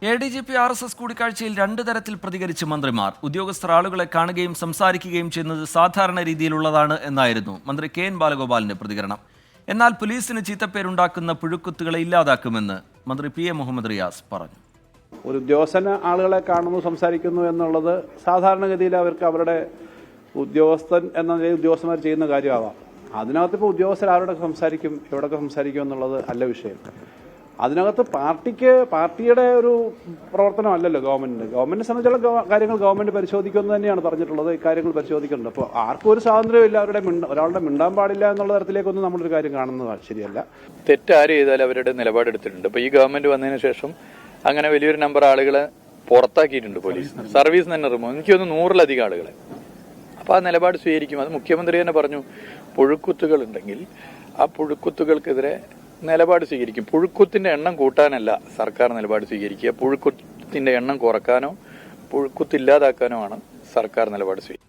ADGP RSS കൂടിക്കാഴ്ചയിൽ 2 തരത്തിൽ പ്രതികരിച്ച് മന്ത്രിമാർ. ഉദ്യോഗസ്ഥർ ആളുകളെ കാണുകയും സംസാരിക്കുകയും ചെയ്യുന്നത് സാധാരണ രീതിയിലുള്ളതാണ് എന്നായിരുന്നു മന്ത്രി KN ബാലഗോപാലിന്റെ പ്രതികരണം. എന്നാൽ പോലീസിന് ചീത്തപ്പേരുണ്ടാക്കുന്ന പുഴുക്കുത്തുകളെ ഇല്ലാതാക്കുമെന്ന് മന്ത്രി PM മുഹമ്മദ് റിയാസ് പറഞ്ഞു. ഒരു ഉദ്യോഗസ്ഥന് ആളുകളെ കാണുന്നു, സംസാരിക്കുന്നു എന്നുള്ളത് സാധാരണഗതിയിൽ അവർക്ക് അവരുടെ ഉദ്യോഗസ്ഥൻ എന്ന നിലയിൽ ഉദ്യോഗസ്ഥന്മാർ ചെയ്യുന്ന കാര്യമാവാം. അതിനകത്ത് ഇപ്പോൾ ഉദ്യോഗസ്ഥർ ആരോടൊക്കെ സംസാരിക്കും, എവിടെയൊക്കെ സംസാരിക്കും എന്നുള്ളത് അല്ല വിഷയം. അതിനകത്ത് പാർട്ടിയുടെ ഒരു പ്രവർത്തനമല്ലല്ലോ ഗവൺമെന്റിനെ സംബന്ധിച്ചുള്ള കാര്യങ്ങൾ ഗവൺമെന്റ് പരിശോധിക്കുമെന്ന് തന്നെയാണ് പറഞ്ഞിട്ടുള്ളത്. ഇക്കാര്യങ്ങൾ പരിശോധിക്കുന്നുണ്ട്. അപ്പോൾ ആർക്കും ഒരു സ്വാതന്ത്ര്യമില്ല, ഒരാളുടെ മിണ്ടാൻ പാടില്ല എന്നുള്ള തരത്തിലേക്കൊന്നും നമ്മളൊരു കാര്യം കാണുന്നത് ശരിയല്ല. തെറ്റാര് ചെയ്താൽ അവരുടെ നിലപാടെടുത്തിട്ടുണ്ട്. ഇപ്പോൾ ഈ ഗവൺമെന്റ് വന്നതിന് ശേഷം അങ്ങനെ വലിയൊരു നമ്പർ ആളുകളെ പുറത്താക്കിയിട്ടുണ്ട് പോലീസ്. സർവീസ് തന്നെ റിമൂവ്, എനിക്ക് തോന്നുന്നു 100-ലധികം ആളുകളെ. അപ്പോൾ ആ നിലപാട് സ്വീകരിക്കും. അത് മുഖ്യമന്ത്രി തന്നെ പറഞ്ഞു, പുഴുക്കുത്തുകൾ ഉണ്ടെങ്കിൽ ആ പുഴുക്കുത്തുകൾക്കെതിരെ നിലപാട് സ്വീകരിക്കും. പുഴുക്കുത്തിന്റെ എണ്ണം കൂട്ടാനല്ല സർക്കാർ നിലപാട് സ്വീകരിക്കുക, പുഴുക്കുത്തിന്റെ എണ്ണം കുറക്കാനോ പുഴുക്കുത്തില്ലാതാക്കാനോ ആണ് സർക്കാർ നിലപാട് സ്വീകരിക്കുക.